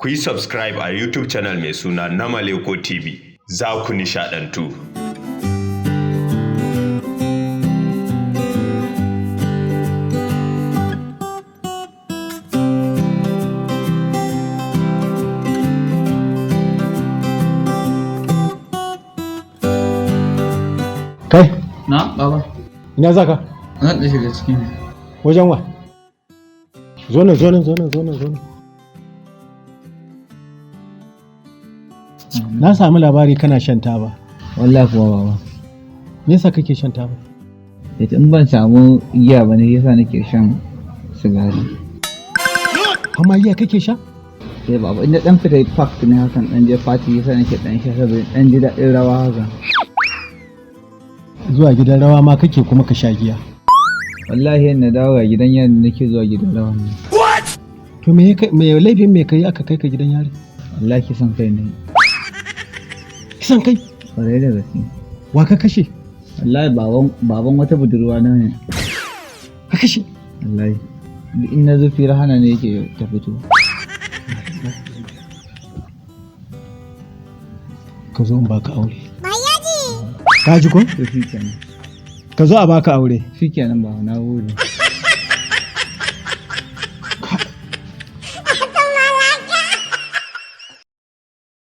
Ku yi subscribe a YouTube channel mai suna Namaleko TV. Za ku nishaɗantu. Kai? Na, baba. Ina za ka? Zan ɗan shiga cikin. Wajen wa? Zo nan. Na sami labari kana shan taba. Wallahi kuwa baba. Me yasa kake shan taba? Yace in ban samu giya ba ne yasa nake shan sigari. Amma giya kake sha? Sai baba inda dan fita park ne hakan dan je party yasa nake dan sha saboda dan ji daɗin rawa haka. Zuwa gidan rawa ma kake kuma ka sha giya. Wallahi yana dawo ga gidan yari nake zuwa gidan rawa ne. To me laifin me kai aka kai ka gidan yari? Wallahi kisan kai ne. Kisan kai? Kwarai da gaske. Wa ka kashe? Wallahi baban wata budurwa na ne. Ka kashe? Wallahi. Duk in na zo fira hana ne yake ta fito. Ka zo in baka aure. Ka ji ko? To shi kenan. Ka zo a baka aure. Shi kenan ba na gode.